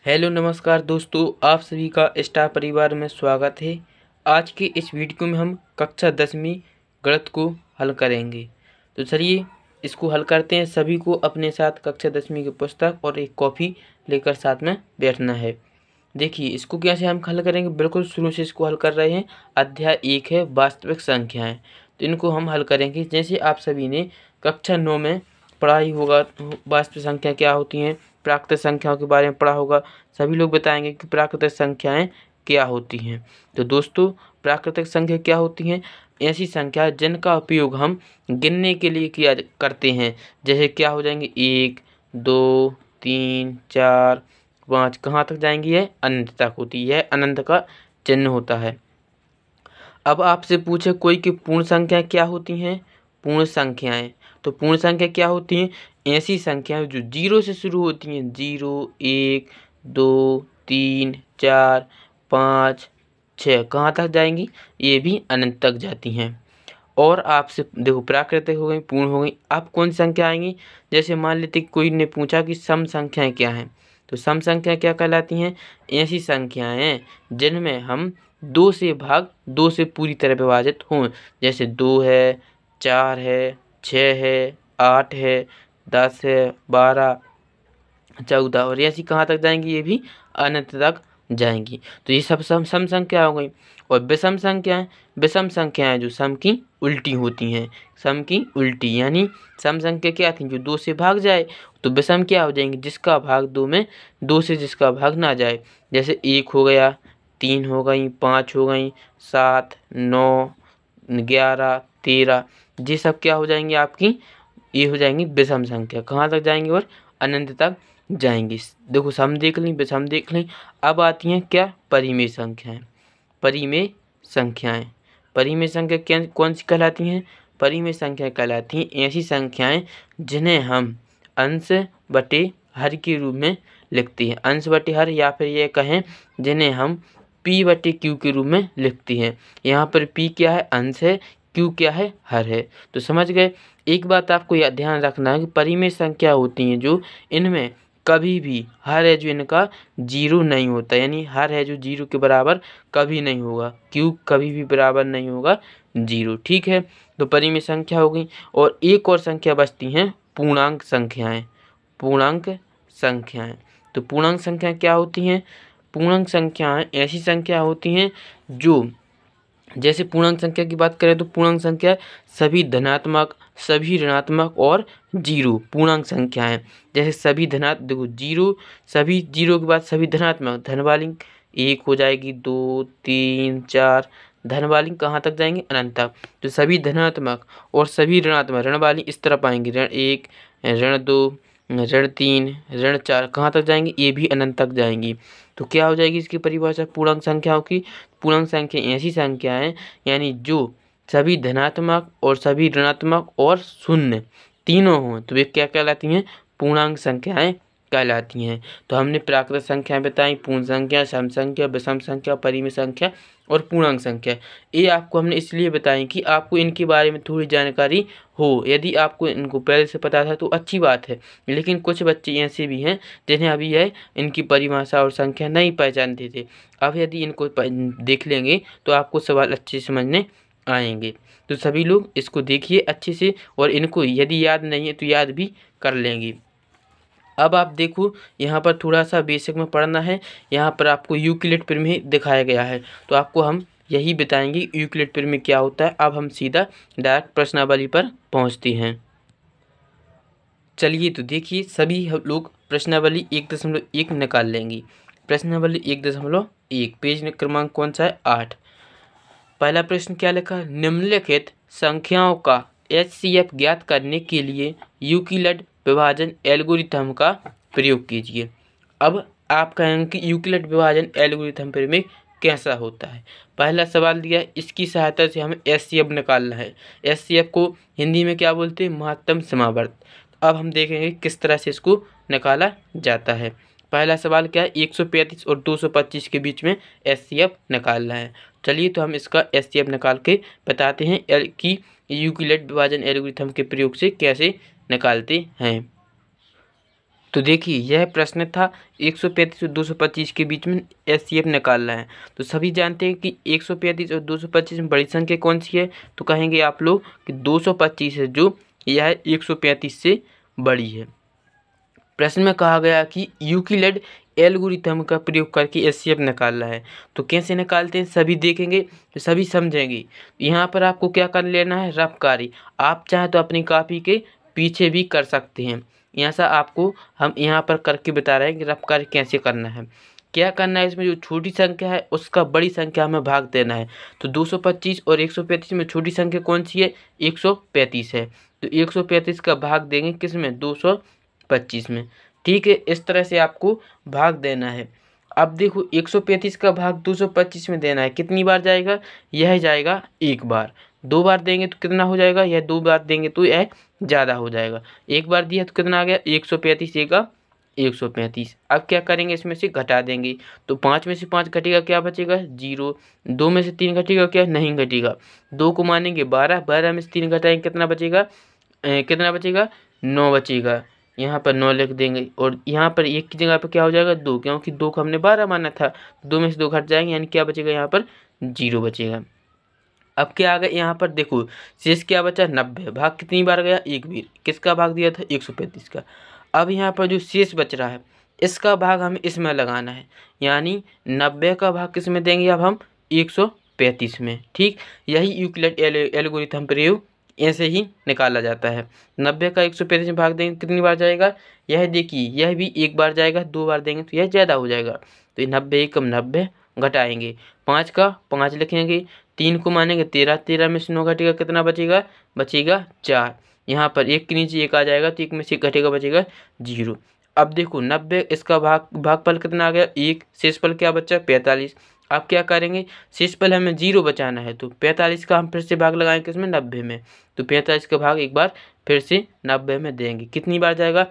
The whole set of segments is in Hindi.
हेलो नमस्कार दोस्तों, आप सभी का स्टार परिवार में स्वागत है। आज के इस वीडियो में हम कक्षा 10वीं गणित को हल करेंगे। तो चलिए इसको हल करते हैं। सभी को अपने साथ कक्षा 10वीं की पुस्तक और एक कॉफ़ी लेकर साथ में बैठना है। देखिए इसको कैसे हम हल करेंगे, बिल्कुल शुरू से इसको हल कर रहे हैं। अध्याय 1 है वास्तविक संख्याएँ। तो इनको हम हल करेंगे। जैसे आप सभी ने कक्षा 9 में पढ़ा ही होगा, वास्तविक संख्या क्या होती हैं, प्राकृतिक संख्याओं के बारे में पढ़ा होगा। सभी लोग बताएंगे कि प्राकृतिक संख्याएं क्या होती हैं। तो दोस्तों, प्राकृतिक संख्या क्या होती हैं? ऐसी संख्या जिनका उपयोग हम गिनने के लिए किया करते हैं। जैसे क्या हो जाएंगे, 1 2 3 4 5, कहाँ तक जाएंगी? है अनंत तक होती है, अनंत का चिन्ह होता है। अब आपसे पूछे कोई कि पूर्ण संख्या क्या होती हैं? पूर्ण संख्याएं। तो पूर्ण संख्या क्या होती हैं? ऐसी संख्याएं जो 0 से शुरू होती हैं। 0 1 2 3 4 5 6, कहाँ तक जाएंगी? ये भी अनंत तक जाती हैं। और आपसे देखो, प्राकृतिक हो गई, पूर्ण हो गई। अब कौन सी संख्या आएंगी? जैसे मान लेते कोई ने पूछा कि सम संख्याएं क्या हैं। तो सम संख्या क्या कहलाती हैं? ऐसी संख्याएं जिनमें हम 2 से भाग 2 से पूरी तरह विभाजित हों। जैसे 2 है, 4 है, 6 है, 8 है, 10 है, 12, 14 और ऐसी कहाँ तक जाएंगी? ये भी अनंत तक जाएंगी। तो ये सब सम संख्या हो गई। और विषम संख्याएं, विषम संख्याएं जो सम की उल्टी होती हैं। सम की उल्टी यानी सम संख्या क्या थी? जो 2 से भाग जाए। तो विषम क्या हो जाएंगे? जिसका भाग 2 में 2 से जिसका भाग ना जाए। जैसे 1 हो गया, 3 हो गई, 5 हो गई, 7 9 11 13, ये सब क्या हो जाएंगी आपकी? ये हो जाएंगी विषम संख्या। कहाँ तक जाएंगी? और अनंत तक जाएंगी। देखो सम देख लें, विषम देख लें। अब आती हैं क्या? परिमेय संख्याएं। परिमेय संख्याएं, परिमेय संख्या क्या कौन सी कहलाती हैं? परिमेय संख्या कहलाती हैं ऐसी संख्याएं जिन्हें हम अंश बटे हर के रूप में लिखते हैं। अंश बटे हर, या फिर ये कहें जिन्हें हम p बटे q के रूप में लिखते हैं। यहाँ पर p क्या है? अंश है। q क्या है? हर है। तो समझ गए। एक बात आपको यह ध्यान रखना है कि परिमेय संख्या होती हैं जो इनमें कभी भी हर है जो इनका 0 नहीं होता, यानी हर है जो 0 के बराबर कभी नहीं होगा। q कभी भी बराबर नहीं होगा 0। ठीक है, तो परिमेय संख्या हो गई। और एक और संख्या बचती हैं पूर्णांक संख्याएं। पूर्णांक संख्याएं, तो पूर्णांक संख्या क्या होती हैं? पूर्णांक संख्याएं ऐसी संख्या होती हैं जो, जैसे पूर्णांक संख्या की बात करें तो पूर्णांक संख्या सभी धनात्मक, सभी ऋणात्मक और 0 पूर्णांक संख्याएं। जैसे सभी देखो 0, सभी 0 के बाद सभी धनात्मक, धन वाली 1 हो जाएगी, 2 3 4, धन वाली कहाँ तक जाएंगे? अनंत तक। तो सभी धनात्मक और सभी ऋणात्मक, ऋण वाली इस तरफ आएंगी। ऋण 1, ऋण 2, ऋण 3, ऋण 4, कहाँ तक जाएंगी? ये भी अनंत तक जाएंगी। तो क्या हो जाएगी इसकी परिभाषा पूर्णांक संख्याओं की? पूर्णांक संख्या ऐसी संख्याएं यानी जो सभी धनात्मक और सभी ऋणात्मक और शून्य तीनों हों, तो वे क्या कहलाती हैं? पूर्णांक संख्याएं कहलाती हैं। तो हमने प्राकृतिक संख्याएं बताई, पूर्ण संख्या, सम संख्या, विषम संख्या, परिमेय संख्या और पूर्णांक संख्या। ये आपको हमने इसलिए बताई कि आपको इनके बारे में थोड़ी जानकारी हो। यदि आपको इनको पहले से पता था तो अच्छी बात है, लेकिन कुछ बच्चे ऐसे भी हैं जिन्हें अभी यह इनकी परिभाषा और संख्या नहीं पहचानते थे। अब यदि इनको देख लेंगे तो आपको सवाल अच्छे समझने आएंगे। तो सभी लोग इसको देखिए अच्छे से, और इनको यदि याद नहीं है तो याद भी कर लेंगे। अब आप देखो, यहाँ पर थोड़ा सा बेसिक में पढ़ना है। यहाँ पर आपको यूक्लिड प्रमेय दिखाया गया है, तो आपको हम यही बताएंगे यूक्लिड प्रमेय क्या होता है। अब हम सीधा डायरेक्ट प्रश्नावली पर पहुँचते हैं। चलिए तो देखिए, सभी हम लोग प्रश्नावली 1.1 निकाल लेंगे। प्रश्नावली 1.1, पेज क्रमांक कौन सा है? 8। पहला प्रश्न क्या लिखा? निम्नलिखित संख्याओं का HCF ज्ञात करने के लिए यूक्लिड विभाजन एल्गोरिथम का प्रयोग कीजिए। अब आप कहेंगे कि यूक्लिड विभाजन एल्गोरिथम प्रमेय कैसा होता है। पहला सवाल दिया, इसकी सहायता से हमें HCF निकालना है। HCF को हिंदी में क्या बोलते हैं? महत्तम समावर्त। अब हम देखेंगे किस तरह से इसको निकाला जाता है। पहला सवाल क्या है? 135 और 225 के बीच में HCF निकालना है। चलिए तो हम इसका HCF निकाल के बताते हैं कि यूक्लिड विभाजन एल्गोरिथम के प्रयोग से कैसे निकालते हैं। तो देखिए यह प्रश्न था 135 और 225 के बीच में एचसीएफ निकालना है। तो सभी जानते हैं कि 135 और 225 में बड़ी संख्या कौन सी है, तो कहेंगे आप लोग कि 225 है जो यह 135 से बड़ी है। प्रश्न में कहा गया कि यूक्लिड एल्गोरिथम का प्रयोग करके एचसीएफ निकालना है। तो कैसे निकालते हैं सभी देखेंगे, तो सभी समझेंगे। यहाँ पर आपको क्या कर लेना है, रफ कार्य। आप चाहे तो अपनी कॉपी के पीछे भी कर सकते हैं। यहाँ से आपको हम यहाँ पर करके बता रहे हैं कि रफ कार्य कैसे करना है। क्या करना है, इसमें जो छोटी संख्या है उसका बड़ी संख्या में भाग देना है। तो 225 और 135 में छोटी संख्या कौन सी है, 135 है। तो 135 का भाग देंगे किस में, 225 में। ठीक है, इस तरह से आपको भाग देना है। अब देखो 135 का भाग 225 में देना है, कितनी बार जाएगा, यह जाएगा एक बार। दो बार देंगे तो कितना हो जाएगा, यह दो बार देंगे तो यह ज़्यादा हो जाएगा। एक बार दिया तो कितना आ गया, 135 का 135। अब क्या करेंगे, इसमें से घटा देंगे। तो 5 में से 5 घटेगा, क्या बचेगा, 0। 2 में से 3 घटेगा, क्या नहीं घटेगा। 2 को मानेंगे 12, 12 में से 3 घटाएंगे कितना बचेगा, 9 बचेगा। यहाँ पर 9 लिख देंगे और यहाँ पर 1 की जगह पर क्या हो जाएगा, 2, क्योंकि 2 को हमने 12 माना था। 2 में से 2 घट जाएंगे, यानी क्या बचेगा, यहाँ पर 0 बचेगा। अब क्या आ गया, यहाँ पर देखो शेष क्या बचा, 90। भाग कितनी बार गया, एक बार। किसका भाग दिया था, 135 का। अब यहाँ पर जो शेष बच रहा है इसका भाग हमें इसमें लगाना है, यानी 90 का भाग किस में देंगे, अब हम 135 में। ठीक, यही यूक्लिड एल्गोरिथम प्रयोग ऐसे ही निकाला जाता है। 90 का 135 में भाग देंगे कितनी बार जाएगा, यह देखिए यह भी एक बार जाएगा, 2 बार देंगे तो यह ज़्यादा हो जाएगा। तो 90 कम 90 घटाएंगे, 5 का 5 लिखेंगे, 3 को मानेंगे 13, 13 में से 9 घटेगा, कितना बचेगा, बचेगा 4। यहाँ पर 1 के नीचे 1 आ जाएगा, तो 1 में से घटेगा, बचेगा 0। अब देखो 90 इसका भागफल कितना आ गया, 1। शेषफल क्या बचा, 45। अब क्या करेंगे, शेषफल हमें 0 बचाना है, तो 45 का हम फिर से भाग लगाएंगे किसमें, 90 में। तो 45 का भाग एक बार फिर से 90 में देंगे, कितनी बार जाएगा,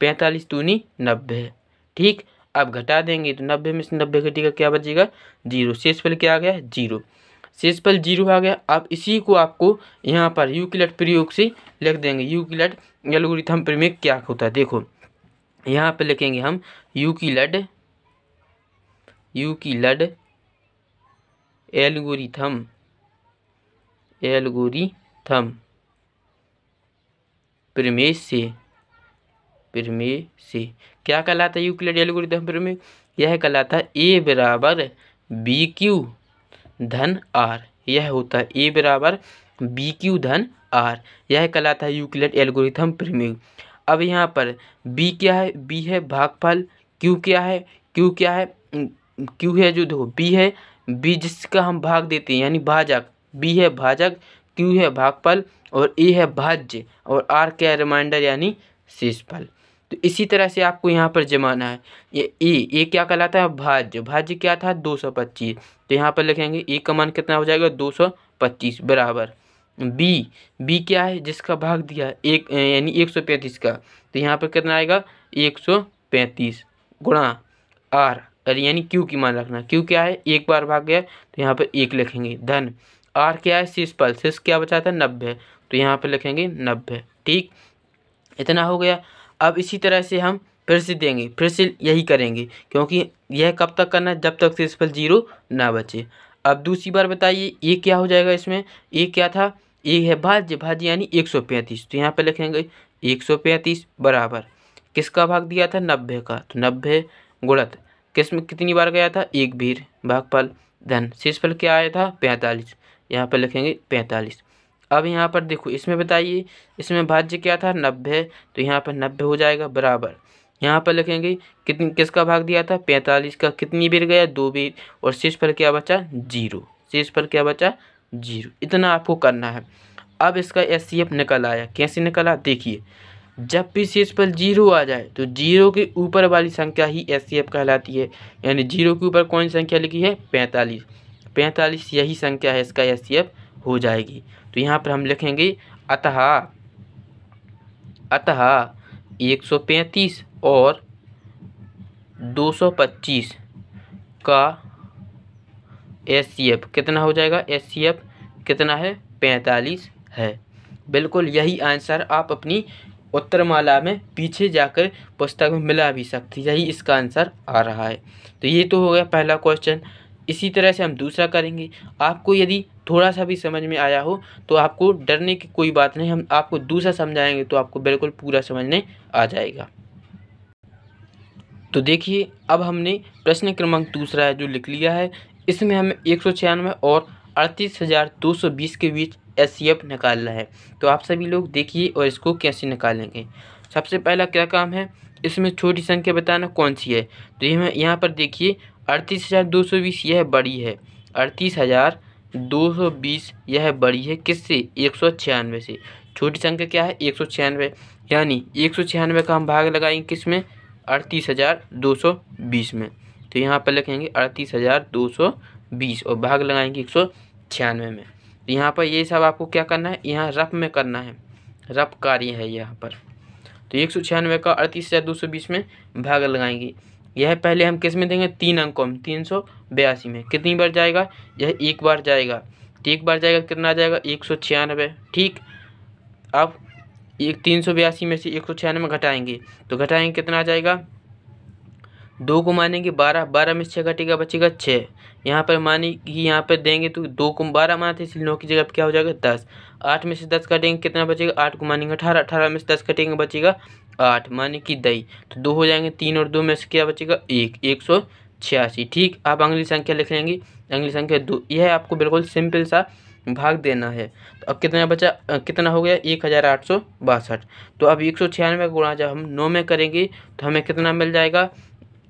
45 दूनी 90। ठीक, अब घटा देंगे तो 90 में से 90 घटेगा, क्या बचेगा, 0। शेषफल क्या आ गया, 0। शेषफल 0 आ गया। अब इसी को आपको यहाँ पर यूक्लिड प्रयोग से लिख देंगे। यूक्लिड एल्गोरिथम प्रयोग क्या होता है, देखो यहाँ पे लिखेंगे हम यूक्लिड एल्गोरिथम प्रमेय से क्या कहलाता है यूक्लिड एल्गोरिथम प्रमेय, यह कहलाता है ए बराबर बी क्यू धन आर। यह होता है ए बराबर बी क्यू धन आर, यह कहलाता है यूक्लिड एल्गोरिथम प्रमेय। अब यहाँ पर बी क्या है, बी है भागफल, क्यू क्या है, क्यू है जो देखो बी है, बी जिसका हम भाग देते हैं यानी भाजक, बी है भाजक, क्यू है भागफल और ए है भाज्य और आर क्या है, रिमाइंडर यानी शेषफल। तो इसी तरह से आपको यहाँ पर जमाना है। ये ए क्या कहलाता है, भाज्य। भाज्य क्या था, 225। तो यहाँ पर लिखेंगे ए का मान कितना हो जाएगा, 225 बराबर बी क्या है, जिसका भाग दिया है एक यानी 135 का। तो यहाँ पर कितना आएगा, 135 गुणा आर यानी क्यू की मान रखना। क्यू क्या है, एक बार भाग गया तो यहाँ पर 1 लिखेंगे धन आर क्या है, शेषफल, शेष क्या बचा था, 90। तो यहाँ पर लिखेंगे 90। ठीक, इतना हो गया। अब इसी तरह से हम फिर से देंगे, फिर से यही करेंगे, क्योंकि यह कब तक करना है, जब तक शेषफल 0 ना बचे। अब दूसरी बार बताइए ए क्या हो जाएगा, इसमें ए क्या था, ए है भाज्य यानी 135। तो यहाँ पे लिखेंगे 135 बराबर किसका भाग दिया था, 90 का। तो 90 गुणत किस में कितनी बार गया था, एक बार, भागफल धन शेषफल क्या आया था, 45। यहाँ पर लिखेंगे 45। अब यहाँ पर देखो इसमें बताइए, इसमें भाज्य क्या था, 90। तो यहाँ पर 90 हो जाएगा बराबर, यहाँ पर लिखेंगे किसका भाग दिया था, 45 का, कितनी बार गया, 2 बार और शेषफल क्या बचा, 0। शेषफल क्या बचा, 0। इतना आपको करना है। अब इसका एचसीएफ निकल आया, कैसे निकला, देखिए जब भी शेषफल 0 आ जाए तो 0 के ऊपर वाली संख्या ही एचसीएफ कहलाती है। यानी 0 के ऊपर कौन सी संख्या लिखी है, 45। 45 यही संख्या है, इसका एचसीएफ हो जाएगी। तो यहाँ पर हम लिखेंगे अतः 135 और 225 का एचसीएफ कितना हो जाएगा, एचसीएफ कितना है, 45 है। बिल्कुल यही आंसर आप अपनी उत्तरमाला में पीछे जाकर पुस्तक में मिला भी सकती, यही इसका आंसर आ रहा है। तो ये तो हो गया पहला क्वेश्चन। इसी तरह से हम दूसरा करेंगे। आपको यदि थोड़ा सा भी समझ में आया हो तो आपको डरने की कोई बात नहीं, हम आपको दूसरा समझाएंगे तो आपको बिल्कुल पूरा समझने आ जाएगा। तो देखिए, अब हमने प्रश्न क्रमांक दूसरा है जो लिख लिया है। इसमें हमें 196 और 38,220 के बीच एचसीएफ निकालना है। तो आप सभी लोग देखिए और इसको कैसे निकालेंगे। सबसे पहला क्या काम है, इसमें छोटी संख्या बताना कौन सी है। तो ये यहाँ पर देखिए 38,220 यह बड़ी है, 38,220 यह बड़ी है किससे, 196 से। छोटी संख्या क्या है, 196, यानी 196 का हम भाग लगाएंगे किस में, 38,220 में। तो यहाँ पर लिखेंगे 38,220 और भाग लगाएंगे 196 में। तो यहाँ पर ये सब आपको क्या करना है, यहाँ रफ में करना है, रफ कार्य है यहाँ पर। तो 196 का 38,220 में भाग लगाएंगे। यह पहले हम किस में देंगे, 3 अंकों में, 382 में। कितनी बार जाएगा, यह एक बार जाएगा। तो एक बार जाएगा कितना आ जाएगा, 196। ठीक, अब 382 में से 196 घटाएंगे तो घटाएंगे कितना आ जाएगा, 2 को मानेंगे 12, 12 में 6 घटेगा बचेगा 6। यहाँ पर मानी कि यहाँ पर देंगे तो 2 को 12 मानते इसलिए 9 की जगह क्या हो जाएगा 10। 8 में से 10 घटेंगे कितना बचेगा, 8 को मानेंगे 18, 18 में से 10 घटेंगे बचेगा 8, माने कि दही। तो 2 हो जाएंगे, 3 और 2 में से क्या बचेगा 1, 186। ठीक, आप अगली संख्या लिख लेंगे, अगली संख्या 2। यह आपको बिल्कुल सिंपल सा भाग देना है। तो अब कितना बचा, कितना हो गया 1862। तो अब 196 का गुणा जब हम 9 में करेंगे तो हमें कितना मिल जाएगा,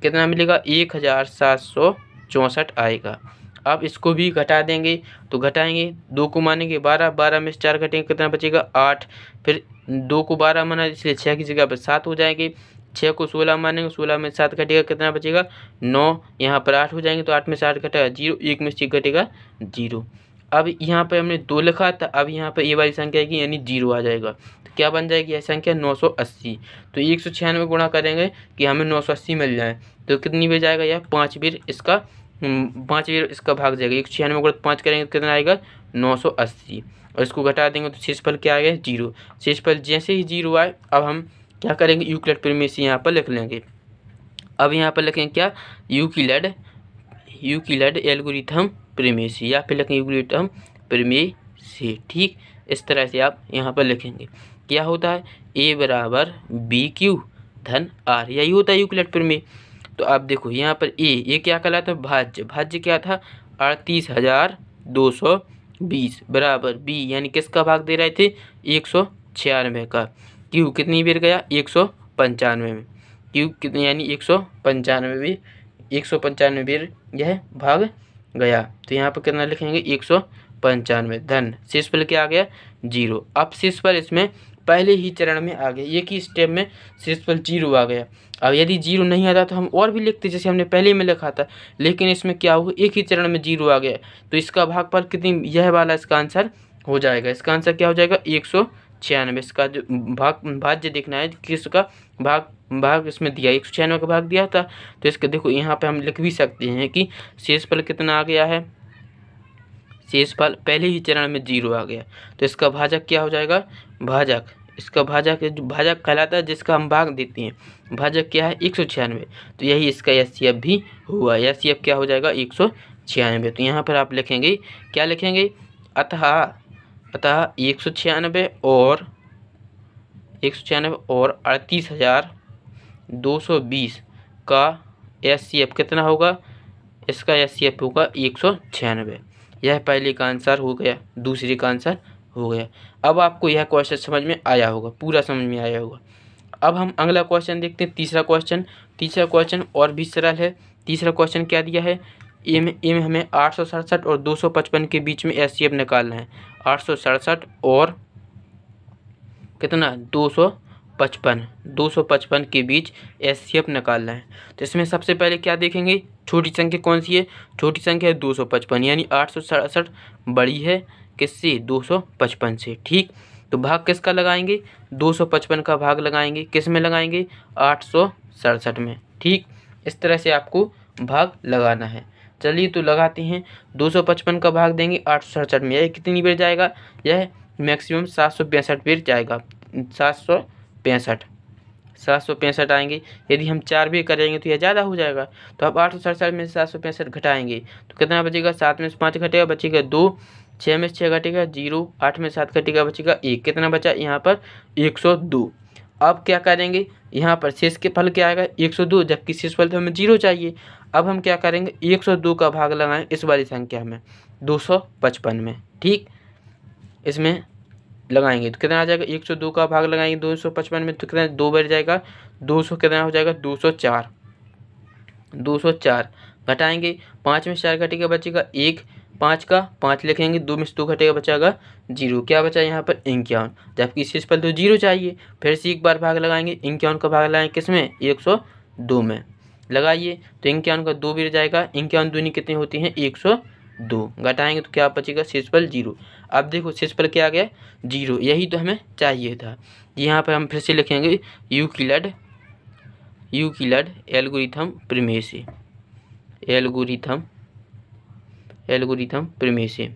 कितना मिलेगा, 1764 आएगा। अब इसको भी घटा देंगे तो घटाएंगे, 2 को मानेंगे 12, 12 में से 4 घटेंगे कितना बचेगा 8। फिर 2 को 12 माना इसलिए 6 की जगह पर 7 हो जाएंगे। 6 को 16 मानेंगे, 16 में 7 घटेगा कितना बचेगा 9। यहाँ पर 8 हो जाएंगे तो 8 में से 8 घटेगा 0, 1 में से घटेगा 0। अब यहाँ पर हमने 2 लिखा था, अब यहाँ पर ये वाली संख्या की यानी 0 आ जाएगा। तो क्या बन जाएगी यह संख्या 980। तो 196 गुणा करेंगे कि हमें 980 मिल जाए। तो कितनी बार जाएगा यह, 5 बार इसका 5 बार इसका भाग जाएगा। 196 गुणा 5 करेंगे तो कितना आएगा 980, और इसको घटा देंगे तो शेषफल क्या आएगा 0। शेषफल जैसे ही 0 आए अब हम क्या करेंगे, यूक्लिड प्रमेय से यहाँ पर लिख लेंगे। अब यहाँ पर लिखेंगे क्या, यूक्लिड एल्गोरिथम प्रमेय से, या फिर लिखेंगे यूक्लिड प्रमेय से। ठीक, इस तरह से आप यहाँ पर लिखेंगे। क्या होता है, a बराबर BQ धन R, यही होता है यूक्लिड प्रमेय। तो आप देखो यहाँ पर ये क्या कहलाता है, भाज्य। भाज्य क्या था, 38,220 बराबर B, यानी किसका भाग दे रहे थे, 196 का। Q कितनी बार गया, 195 में। Q कितनी, यानी 195 बार यह भाग गया। तो यहाँ पर कितना लिखेंगे, 195 धन शेषफल क्या आ गया 0। अब शेषफल इसमें पहले ही चरण में आ गया, एक ही स्टेप में शेषफल 0 आ गया। अब यदि 0 नहीं आता तो हम और भी लिखते जैसे हमने पहले में लिखा था, लेकिन इसमें क्या हुआ, एक ही चरण में 0 आ गया। तो इसका भागफल कितनी, यह वाला इसका आंसर हो जाएगा। इसका आंसर क्या हो जाएगा 196। इसका जो भाज्य देखना है किसका भाग इसमें दिया, 196 का भाग दिया था। तो इसका देखो यहाँ पे हम लिख भी सकते हैं कि शेषफल कितना आ गया है, शेषफल पहले ही चरण में 0 आ गया। तो इसका भाजक क्या हो जाएगा, भाजक, इसका भाजक जो भाजक कहलाता है जिसका हम भाग देते हैं, भाजक क्या है 196। तो यही इसका एचसीएफ भी हुआ, एचसीएफ क्या हो जाएगा 196। तो यहाँ पर आप लिखेंगे, क्या लिखेंगे, अतः 196 और 38,220 का एचसीएफ कितना होगा, इसका एचसीएफ होगा 196। यह पहले का आंसर हो गया, दूसरे का आंसर हो गया। अब आपको यह क्वेश्चन समझ में आया होगा, पूरा समझ में आया होगा। अब हम अगला क्वेश्चन देखते हैं, तीसरा क्वेश्चन और भी सरल है। तीसरा क्वेश्चन क्या दिया है, ए में हमें 867 और 255 के बीच में एचसीएफ निकालना है। 867 और कितना 255 के बीच एचसीएफ निकालना है। तो इसमें सबसे पहले क्या देखेंगे, छोटी संख्या कौन सी है, छोटी संख्या है 255, यानी 867 बड़ी है किससे, 255 से। ठीक, तो भाग किसका लगाएंगे, 255 का भाग लगाएंगे, किस में लगाएंगे, 867 में। ठीक, इस तरह से आपको भाग लगाना है। चलिए तो लगाते हैं, 255 का भाग देंगे 867 में, यह कितनी बार जाएगा, यह मैक्सिमम 762 बार जाएगा, 765 आएंगे। यदि हम 4 भी करेंगे तो यह ज़्यादा हो जाएगा। तो अब 867 में से 765 घटाएंगे तो कितना बचेगा, 7 में से 5 घटेगा बचेगा 2, 6 में से 6 घटेगा 0, 8 में से 7 घटेगा बचेगा 1। कितना बचा यहाँ पर 102। अब क्या करेंगे, यहाँ पर शेष के फल क्या आएगा 102, जबकि शेष फल तो हमें 0 चाहिए। अब हम क्या करेंगे 102 का भाग लगाएं इस वाली संख्या में 255 में। ठीक, इसमें लगाएंगे तो कितना आ जाएगा, 102 का भाग लगाएंगे 255 में तो कितना 2 बढ़ जाएगा 200, कितना हो जाएगा 204। 204 घटाएंगे, 5 में से 4 घटेगा बचेगा 1, 5 का 5 लिखेंगे, 2 में से 2 घटेगा बचेगा 0। क्या बचा यहाँ पर 51, जबकि शेषफल तो 0 चाहिए। फिर से एक बार भाग लगाएंगे, 51 का भाग लगाएंगे किसमें 102 में लगाइए तो 51 का 2 भी जाएगा, 51 दूनी कितनी होती हैं 102। घटाएंगे तो क्या बचेगा शेषफल 0। अब देखो शेषफल क्या आ गया 0, यही तो हमें चाहिए था। यहाँ पर हम फिर से लिखेंगे यूक्लिड एल्गोरिथम प्रमेय से, एल्गोरिथम प्रमेय से।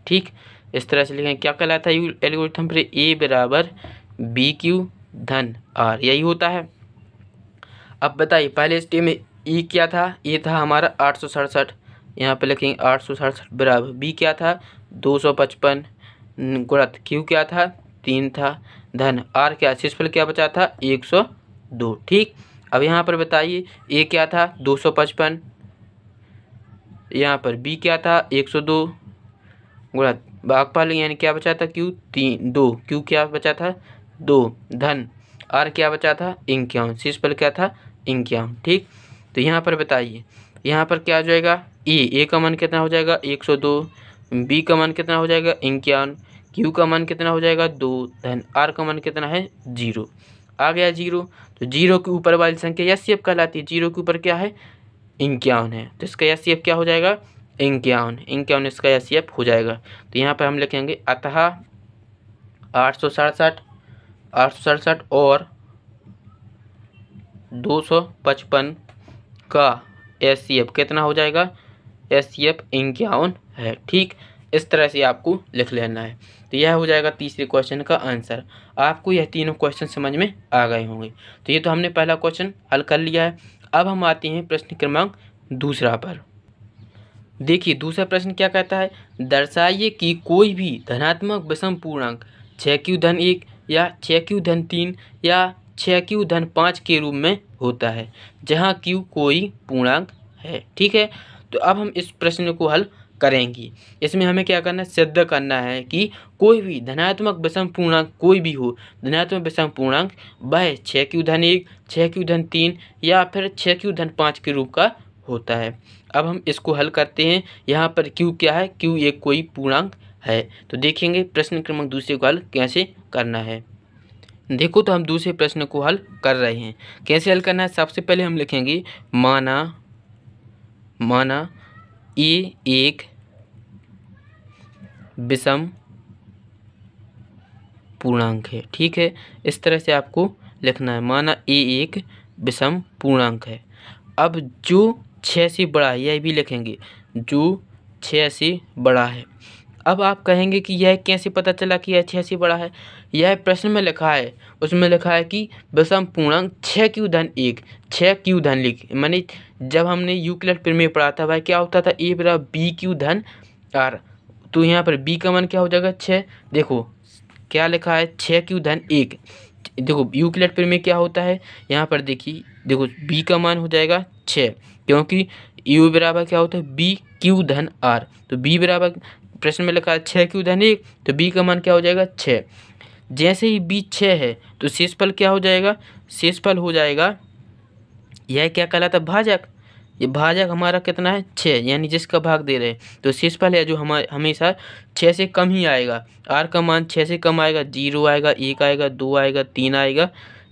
ठीक, इस तरह से लिखेंगे। क्या कहलाता है एल्गोरिथम प्रमेय, ए बराबर बी क्यू धन आर, यही होता है। अब बताइए पहले स्टेप में ई क्या था, ये था हमारा 867, यहाँ पे लिखेंगे 867 बराबर बी क्या था 255 गुणत क्यू क्या था 3 था धन आर क्या शेषफल क्या बचा था 102। ठीक, अब यहाँ पर बताइए ए क्या था 255, यहाँ पर बी क्या था 102 गुणत भागफल यानी क्या बचा था क्यू 2, क्यू क्या बचा था 2 धन आर क्या बचा था 51, शेषफल क्या था 51। ठीक, तो यहाँ पर बताइए यहाँ पर क्या हो जाएगा ए का मान कितना हो जाएगा 102, बी का मान कितना हो जाएगा 51, क्यू का मान कितना हो जाएगा 2 धन आर का मान कितना है 0। आ गया 0, तो 0 के ऊपर वाली संख्या एचसीएफ कहलाती है। 0 के ऊपर क्या है 51 है, तो इसका एचसीएफ क्या हो जाएगा 51 इसका एचसीएफ हो जाएगा। तो यहाँ पर हम लिखेंगे अतः 867 और 255 का एचसीएफ कितना हो जाएगा, एचसीएफ 51 है। ठीक, इस तरह से आपको लिख लेना है। तो यह हो जाएगा तीसरे क्वेश्चन का आंसर। आपको यह तीनों क्वेश्चन समझ में आ गए होंगे। तो ये तो हमने पहला क्वेश्चन हल कर लिया है। अब हम आते हैं प्रश्न क्रमांक दूसरा पर। देखिए दूसरा प्रश्न क्या कहता है, दर्शाइए कि कोई भी धनात्मक विषम पूर्णांक 6q-1 या 6q-3 या 6q-5 के रूप में होता है जहाँ q कोई पूर्णांक है। ठीक है, तो अब हम इस प्रश्न को हल करेंगे। इसमें हमें क्या करना है, सिद्ध करना है कि कोई भी धनात्मक विषम पूर्णांक कोई भी हो, धनात्मक विषम पूर्णांक वह 6q-1, 6q-3 या फिर 6q-5 के रूप का होता है। अब हम इसको हल करते हैं। यहाँ पर q क्या है, q एक कोई पूर्णांक है। तो देखेंगे प्रश्न क्रमांक दूसरे को हल कैसे करना है। देखो तो हम दूसरे प्रश्न को हल कर रहे हैं। कैसे हल करना है, सबसे पहले हम लिखेंगे माना ए एक विषम पूर्णांक है। ठीक है, इस तरह से आपको लिखना है, माना ए एक विषम पूर्णांक है। अब जो 6 से बड़ा है यह भी लिखेंगे, जो 6 से बड़ा है। अब आप कहेंगे कि यह कैसे पता चला कि यह 6 से बड़ा है। यह प्रश्न में लिखा है, उसमें लिखा है कि विषम पूर्णांक 6q-1, 6q-, माने जब हमने यूक्लिड प्रमेय पढ़ा था वह क्या होता था, ए बराबर बी क्यू धन आर। तो यहाँ पर b का मान क्या हो जाएगा 6। देखो क्या लिखा है 6q-1। देखो यूक्लिड प्रमेय क्या होता है, यहाँ पर देखिए, देखो b का मान हो जाएगा 6, क्योंकि u बराबर क्या होता है बी क्यू धन आर। तो b बराबर प्रश्न में लिखा है 6q-1, तो b का मान क्या हो जाएगा 6। जैसे ही b 6 है तो शेषफल क्या हो जाएगा, शेषफल हो जाएगा, यह क्या कहलाता है भाजक। ये भाजक हमारा कितना है 6, यानी जिसका भाग दे रहे हैं। तो शेषफल है जो हमेशा 6 से कम ही आएगा। r का मान 6 से कम आएगा, 0 आएगा, 1 आएगा, 2 आएगा, 3 आएगा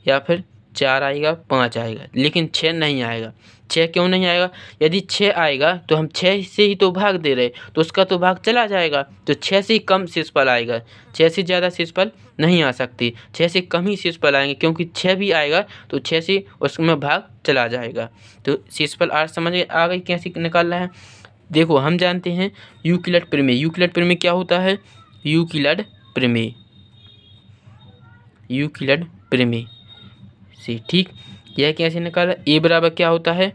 या फिर 4 आएगा, 5 आएगा, लेकिन 6 नहीं आएगा। 6 क्यों नहीं आएगा, यदि 6 आएगा तो हम 6 से ही तो भाग दे रहे, तो उसका तो भाग चला जाएगा। तो 6 से कम शेषफल आएगा, 6 से ज़्यादा शेषफल नहीं आ सकती, 6 से कम ही शेषफल आएंगे, क्योंकि 6 भी आएगा तो 6 से उसमें भाग चला जाएगा। तो शेषफल आज समझ आ गई कैसे निकालना है। देखो हम जानते हैं यूक्लिड प्रमेय। यूक्लिड प्रमेय क्या होता है, यूक्लिड प्रमेय, यूक्लिड प्रमेय से। ठीक, यह कैसे निकाला? ए बराबर क्या होता है?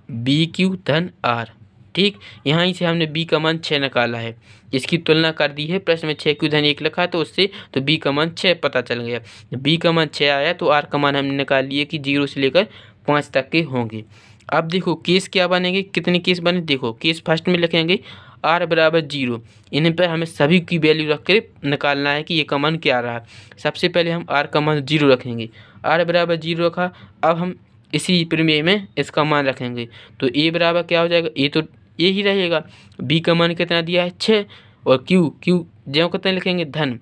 बी क्यू धन आर। ठीक, यहाँ ही से हमने बी का मान 6 निकाला है, इसकी तुलना कर दी है। प्रश्न में 6 क्यू धन 1 लिखा है तो उससे तो बी का मान 6 पता चल गया। बी का मान 6 आया तो आर का मान हमने निकाल लिए कि 0 से लेकर 5 तक के होंगे। अब देखो केस क्या बनेंगे, कितने केस बने? देखो केस फर्स्ट में लिखेंगे आर बराबर 0। इन पर हमें सभी की वैल्यू रख के निकालना है कि ये का मान क्या रहा। सबसे पहले हम आर का मान 0 रखेंगे, आर बराबर 0 रखा। अब हम इसी प्रमेय में इसका मान रखेंगे तो ए बराबर क्या हो जाएगा? ए तो ये ही रहेगा। बी का मान कितना दिया है? 6। और क्यू जो कितना लिखेंगे? धन।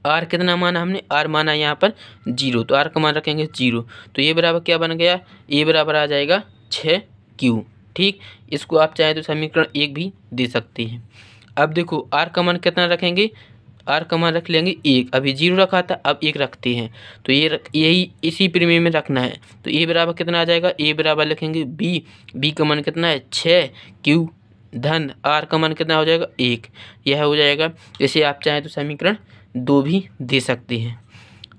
आर कितना माना हमने? आर माना यहाँ पर 0, तो आर का मान रखेंगे 0। तो ये बराबर क्या बन गया? ए बराबर आ जाएगा 6Q। ठीक, इसको आप चाहे तो समीकरण 1 भी दे सकते हैं। अब देखो आर का मान कितना रखेंगे? आर का मान रख लेंगे 1। अभी 0 रखा था, अब 1 रखते हैं तो यही इसी प्रमेय में रखना है। तो ए बराबर कितना आ जाएगा? ए बराबर लिखेंगे बी का मान कितना है? 6Q धन आर का मान कितना हो जाएगा? 1। यह हो जाएगा। इसे आप चाहें तो समीकरण 2 भी दे सकते हैं।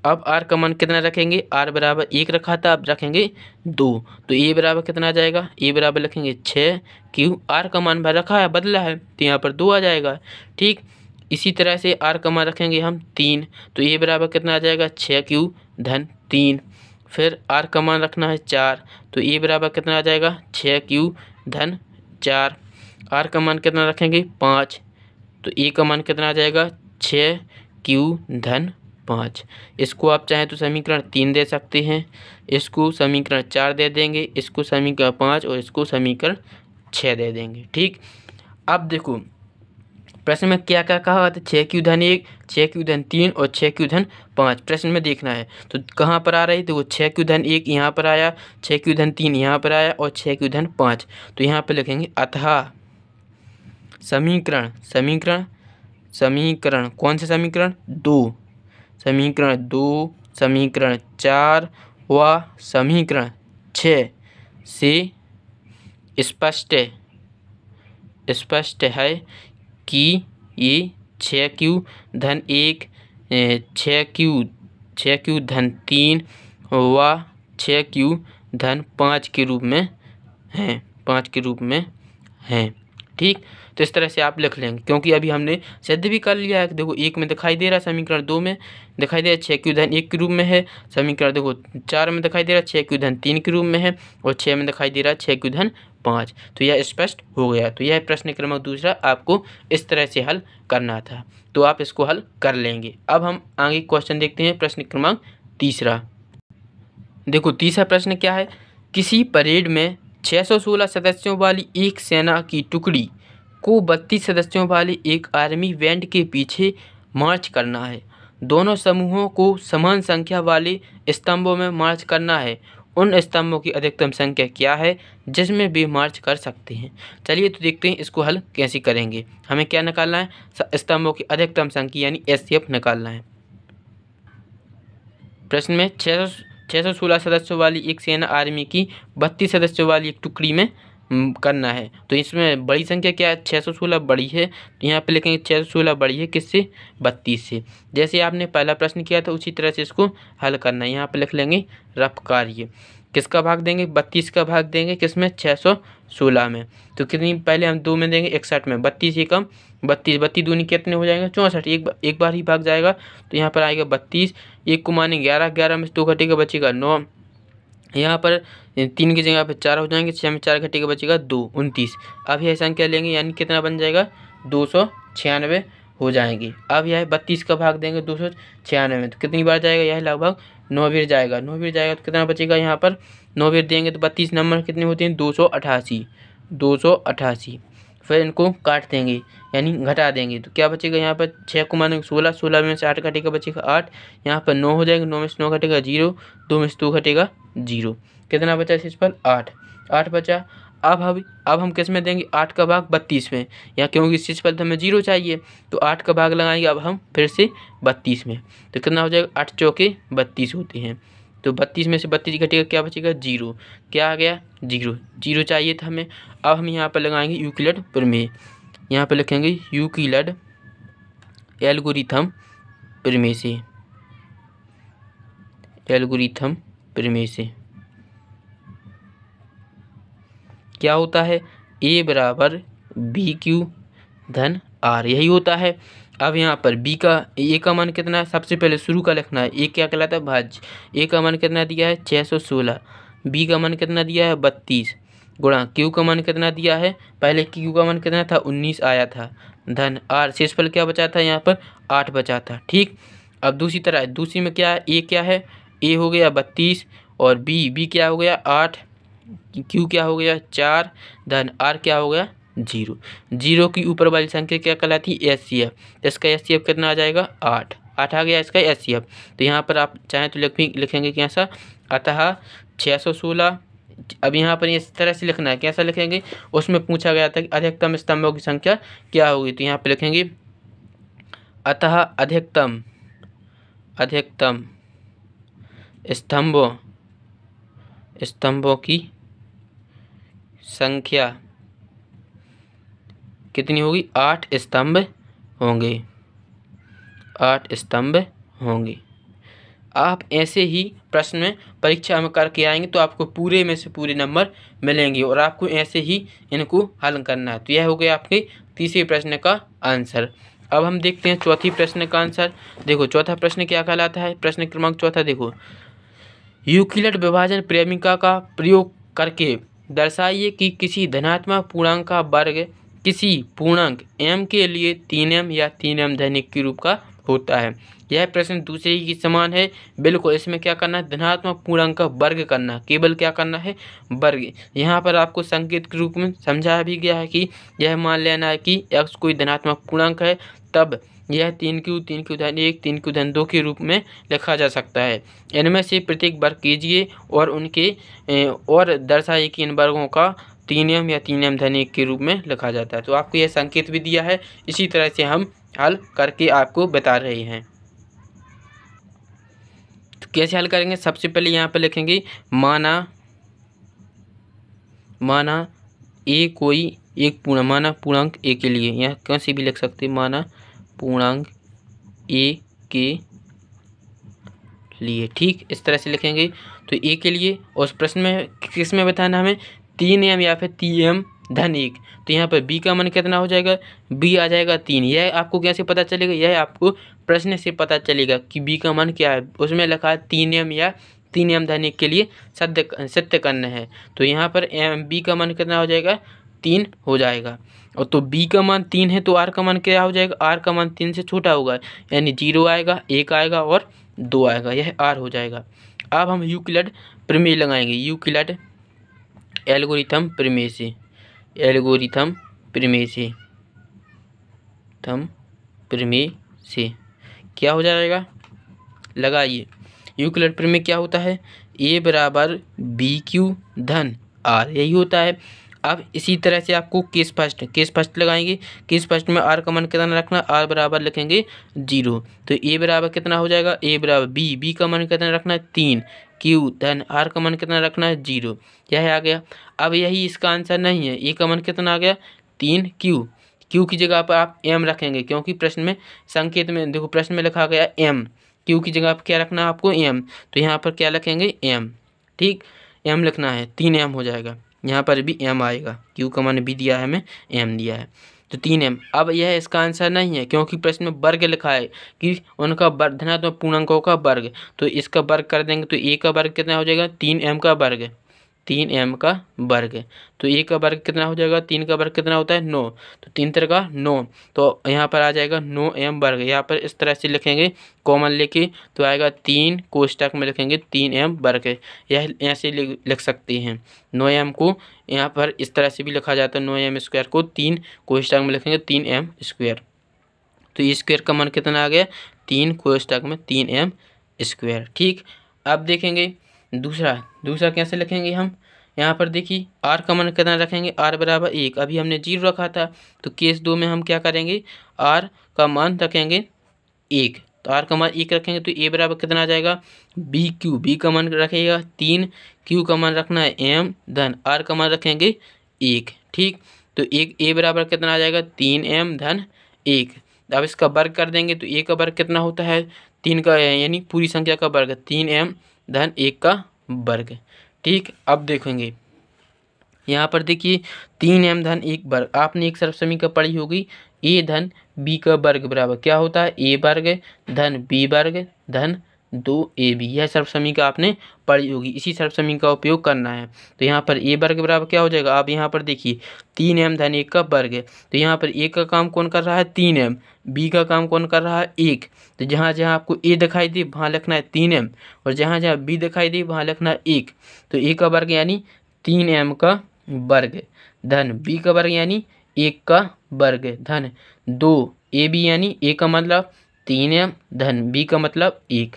अब आर का मान कितना रखेंगे? आर बराबर 1 रखा था, अब रखेंगे 2। तो ए बराबर कितना आ जाएगा? ए बराबर लिखेंगे 6Q। आर का मान रखा है, बदला है तो यहाँ पर 2 आ जाएगा। ठीक, इसी तरह से आर का मान रखेंगे हम 3, तो ए बराबर कितना आ जाएगा? 6Q धन 3। फिर आर का मान रखना है 4, तो ए बराबर कितना आ जाएगा? 6Q धन 4। आर का मान कितना रखेंगे? 5, तो ए का मान कितना आ जाएगा? 6Q धन 5। इसको आप चाहें तो समीकरण 3 दे सकते हैं, इसको समीकरण 4 दे देंगे, इसको समीकरण 5 और इसको समीकरण 6 दे देंगे। ठीक, अब देखो प्रश्न में क्या क्या कहा था? 6Q धन 1, 6Q धन 3 और 6Q धन 5 प्रश्न में देखना है। तो कहाँ पर आ रही? तो वो 6Q धन 1 यहाँ पर आया, 6Q धन 3 यहाँ पर आया और 6Q धन 5। तो यहाँ पर लिखेंगे अतः समीकरण कौन से समीकरण? 2, समीकरण 2, समीकरण 4 व समीकरण 6 से स्पष्ट है कि ये 6Q धन 1, 6Q धन 3 व 6Q धन 5 के रूप में हैं। ठीक, तो इस तरह से आप लिख लेंगे, क्योंकि अभी हमने सिद्ध भी कर लिया है। देखो 1 में दिखाई दे रहा है, समीकरण 2 में दिखाई दे रहा है 6Q धन 1 के रूप में है, समीकरण देखो 4 में दिखाई दे रहा है 6Q धन 3 के रूप में है और 6 में दिखाई दे रहा है 6Q धन 5। तो यह स्पष्ट हो गया। तो यह प्रश्न क्रमांक दूसरा आपको इस तरह से हल करना था, तो आप इसको हल कर लेंगे। अब हम आगे क्वेश्चन देखते हैं, प्रश्न क्रमांक तीसरा। देखो तीसरा प्रश्न क्या है? किसी परेड में 616 सदस्यों वाली एक सेना की टुकड़ी को 32 सदस्यों वाले एक आर्मी बैंड के पीछे मार्च करना है। दोनों समूहों को समान संख्या वाले स्तंभों में मार्च करना है। उन स्तंभों की अधिकतम संख्या क्या है जिसमें वे मार्च कर सकते हैं? चलिए तो देखते हैं इसको हल कैसे करेंगे। हमें क्या निकालना है? स्तंभों की अधिकतम संख्या यानी HCF निकालना है। प्रश्न में 616 सदस्यों वाली एक सेना आर्मी की 32 सदस्यों वाली एक टुकड़ी में करना है। तो इसमें बड़ी संख्या क्या है? 616 बड़ी है, तो यहाँ पे लिखेंगे 616 बड़ी है किससे? 32 से। जैसे आपने पहला प्रश्न किया था उसी तरह से इसको हल करना है। यहाँ पे लिख लेंगे रफ कार्य। किसका भाग देंगे? 32 का भाग देंगे किसमें? 616 में। तो कितनी पहले हम 2 में देंगे 61 में, 32 एकम 32 दूनी कितने हो जाएंगे? 64। एक बार ही भाग जाएगा, तो यहाँ पर आएगा 32। एक को माने 11, 11 में से 2 घटेगा बचेगा 9। यहाँ पर 3 की जगह पर 4 हो जाएंगे, 6 में 4 घटेगा बचेगा 2, 29। अब यह संख्या लेंगे यानी कितना बन जाएगा? 296 हो जाएंगे। अब यह 32 का भाग देंगे 296 में, तो कितनी बार जाएगा? यह लगभग 9 बार जाएगा। 9 बार जाएगा तो कितना बचेगा? यहाँ पर 9 बार देंगे तो 32 नंबर कितने होते हैं? 288। फिर इनको काट देंगे यानी घटा देंगे, तो क्या बचेगा? यहाँ पर 6 को मानेंगे 16, 16 में से 8 घटेगा बचेगा 8। यहाँ पर 9 हो जाएगा, 9 में से 9 घटेगा 0, 2 में से 2 घटेगा 0। कितना बचा इस पर? 8 बचा। अब हम किस में देंगे? 8 का भाग 32 में, या क्योंकि इस पर हमें 0 चाहिए तो 8 का भाग लगाएंगे अब हम फिर से 32 में, तो कितना हो जाएगा? 8 चौके 32 होते हैं, तो 32 में से 32 घटेगा क्या बचेगा? 0। क्या आ गया? 0 चाहिए था हमें। अब हम यहाँ पर लगाएंगे यूक्लिड प्रमेय। यहाँ पर लिखेंगे यूक्लिड एल्गोरिथम प्रीमेसे, एल्गोरिथम प्रीमेसे क्या होता है, ए बराबर बी क्यू धन आर, यही होता है। अब यहाँ पर बी का ए का मान कितना है, सबसे पहले शुरू का लिखना है। ए क्या कहलाता है, भाज्य। ए का मान कितना दिया है 616, बी का मान कितना दिया है 32, गुणा क्यू का मान कितना दिया है, पहले क्यू का मान कितना था 19 आया था, धन आर, शेषफल क्या बचा था यहाँ पर 8 बचा था। ठीक, अब दूसरी तरह, दूसरी में क्या है, ए क्या है, ए हो गया 32 और बी क्या हो गया 8, क्यू क्या हो गया 4, धन आर क्या हो गया 0। 0 की ऊपर वाली संख्या क्या कहलाती है, एचसीएफ। तो इसका एचसीएफ कितना आ जाएगा 8 आ गया इसका एचसीएफ। तो यहाँ पर आप चाहें तो लिखेंगे कैसा, अतः 616। अब यहाँ पर इस तरह से लिखना है, कैसा लिखेंगे, उसमें पूछा गया था कि अधिकतम स्तंभों की संख्या क्या होगी। तो यहाँ पर लिखेंगे अतः अधिकतम स्तंभों की संख्या कितनी होगी, 8 स्तंभ होंगे, 8 स्तंभ होंगे। आप ऐसे ही प्रश्न में परीक्षा में करके आएंगे तो आपको पूरे में से पूरे नंबर मिलेंगे और आपको ऐसे ही इनको हल करना है। तो यह हो गया आपके तीसरे प्रश्न का आंसर। अब हम देखते हैं चौथी प्रश्न का आंसर। देखो चौथा प्रश्न क्या कहलाता है, प्रश्न क्रमांक चौथा देखो, यूक्लिड विभाजन प्रेमिका का प्रयोग करके दर्शाइए कि किसी धनात्मक पूर्णांक का वर्ग किसी पूर्णांक m के लिए 3m या 3m धनिक के रूप का होता है। यह प्रश्न दूसरे ही के समान है बिल्कुल। इसमें क्या करना है, धनात्मक पूर्णांक का वर्ग करना, केवल क्या करना है, वर्ग। यहाँ पर आपको संकेत के रूप में समझाया भी गया है कि यह मान लेना है कि x कोई धनात्मक पूर्णांक है, तब यह 3q धन 1 3q धन 2 के रूप में लिखा जा सकता है। इनमें से प्रत्येक वर्ग कीजिए और उनके और दर्शाइए कि इन वर्गों का 3m या 3m धन 1 के रूप में लिखा जाता है। तो आपको यह संकेत भी दिया है, इसी तरह से हम हल करके आपको बता रहे हैं। तो कैसे हल करेंगे, सबसे पहले यहाँ पर लिखेंगे माना ए कोई एक पूर्णांक ए के लिए, यहाँ कैसे भी लिख सकते हैं, माना पूर्णांक ए के लिए। ठीक, इस तरह से लिखेंगे। तो ए के लिए, और उस प्रश्न में किस में बताना हमें, 3m या फिर 3m धन 1। तो यहाँ पर b का मान कितना हो जाएगा, b आ जाएगा 3। यह आपको कैसे पता चलेगा, यह आपको प्रश्न से पता चलेगा कि b का मान क्या है। उसमें लिखा है 3m या 3m धन 1 के लिए सत्य करना है। तो यहाँ पर b का मान कितना हो जाएगा, 3 हो जाएगा। और तो b का मान 3 है तो r का मान क्या हो जाएगा, r का मान 3 से छोटा होगा, यानी 0 आएगा, 1 आएगा और 2 आएगा, यह r हो जाएगा। अब हम यूक्लिड प्रमेय लगाएंगे, यूक्लिड एल्गोरिथम प्रमेय से क्या हो जाएगा, लगाइए। यूक्लिड प्रमेय क्या होता है, a बराबर बी क्यू धन r, यही होता है। अब इसी तरह से आपको केस फर्स्ट लगाएंगे। केस फर्स्ट में r का मान कितना रखना, r बराबर लिखेंगे 0। तो a बराबर कितना हो जाएगा, a बराबर b का मान कितना रखना है 3, q धन r का मान कितना रखना है 0, यह आ गया। अब यही इसका आंसर नहीं है, a का मान कितना आ गया 3q, q की जगह पर आप m रखेंगे, क्योंकि प्रश्न में संकेत में देखो, प्रश्न में लिखा गया m, q की जगह पर क्या रखना है आपको m, तो यहाँ पर क्या लिखेंगे m। ठीक, m लिखना है, 3m हो जाएगा, यहाँ पर भी m आएगा, q का मान भी दिया है हमें, m दिया है, तो 3m। अब यह इसका आंसर नहीं है, क्योंकि प्रश्न में वर्ग लिखा है कि उनका धनात्मक पूर्णांकों का वर्ग, तो इसका वर्ग कर देंगे तो a का वर्ग कितना हो जाएगा, 3m का वर्ग, 3m का वर्ग। तो a का वर्ग कितना हो जाएगा, 3 का वर्ग कितना होता है 9, तो 3 3 का 9, तो यहाँ पर आ जाएगा 9m वर्ग। यहाँ पर इस तरह से लिखेंगे कॉमन लेके, तो आएगा 3 कोष्टक में लिखेंगे 3m वर्ग, यह ऐसे लिख सकते हैं। 9m को यहाँ पर इस तरह से भी लिखा जाता है, 9m स्क्वायर को 3 कोष्टक में लिखेंगे 3m स्क्वायर। तो ये स्क्वायर का मान कितना आ गया, 3 कोष्टक में 3m स्क्वायर। ठीक, अब देखेंगे दूसरा कैसे लिखेंगे हम। यहाँ पर देखिए r का मान कितना रखेंगे, r बराबर 1, अभी हमने 0 रखा था। तो केस 2 में हम क्या करेंगे, r का मान रखेंगे 1, तो r का मान 1 रखेंगे तो a बराबर कितना आ जाएगा, b का मान रखेगा 3, q का मान रखना है m धन r का मान रखेंगे 1। ठीक, तो a बराबर कितना आ जाएगा 3m धन 1, अब इसका वर्ग कर देंगे तो ए का वर्ग कितना होता है 3 का, यानी पूरी संख्या का वर्ग 3m धन 1 का वर्ग। ठीक, अब देखेंगे यहाँ पर देखिए 3m धन 1 वर्ग, आपने एक सर्व समीकरण पढ़ी होगी, a धन b का वर्ग बराबर क्या होता है a वर्ग धन b वर्ग धन 2ab। यह सर्व समीकरण आपने पढ़ी होगी, इसी सर्व समीकरण का उपयोग करना है। तो यहाँ पर a वर्ग बराबर क्या हो जाएगा, आप यहाँ पर देखिए 3m धन 1 का वर्ग, तो यहाँ पर a का काम कौन कर रहा है 3m, b का काम कौन कर रहा है 1। तो जहाँ जहाँ आपको a दिखाई दे वहाँ लिखना है 3m, और जहाँ जहाँ b दिखाई दे वहाँ लिखना है 1। तो a का वर्ग यानी 3m का वर्ग धन b का वर्ग यानी 1 का वर्ग धन 2ab, यानी a का मतलब 3m धन b का मतलब 1।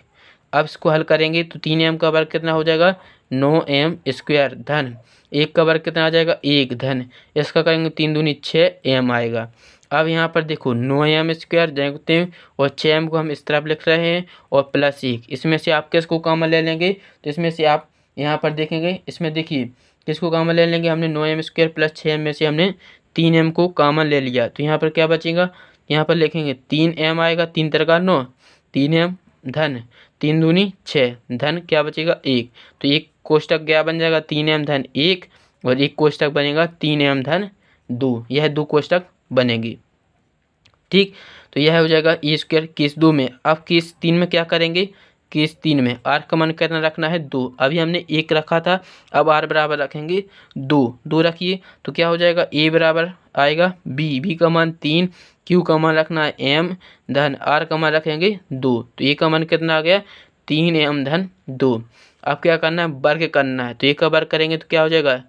अब इसको हल करेंगे तो 3m का वर्ग कितना हो जाएगा 9m स्क्वायर धन 1 का वर्ग कितना आ जाएगा 1 धन, इसका करेंगे 3 दूनी 6m आएगा। अब यहाँ पर देखो 9m स्क्वायर देखते हैं और 6m को हम इस तरफ लिख रहे हैं और प्लस 1, इसमें से आप किसको कॉमन ले लेंगे, तो इसमें से आप यहाँ पर देखेंगे, इसमें देखिए किसको कॉमन ले लेंगे, हमने 9m स्क्वायर प्लस 6m में से हमने 3m को कॉमन ले लिया, तो यहाँ पर क्या बचेगा, यहाँ पर लिखेंगे 3m आएगा, 3 तरह का 9, 3m धन 3 दूनी 6 धन क्या बचेगा 1। तो एक कोष्टक क्या बन जाएगा 3m धन 1 और एक कोष्टक बनेगा 3m धन 2, यह 2 कोष्टक बनेंगे। ठीक, तो यह हो जाएगा ए स्क्वायर केस 2 में। अब केस 3 में क्या करेंगे, केस 3 में आर का मान कितना रखना है 2, अभी हमने 1 रखा था, अब आर बराबर रखेंगे 2 रखिए, तो क्या हो जाएगा ए बराबर आएगा बी का मान 3, क्यू का मान रखना है m धन आर का मान रखेंगे 2, तो ए का मान कितना आ गया 3m धन 2। अब क्या करना है वर्ग करना है, तो ए का वर्ग करेंगे तो क्या हो जाएगा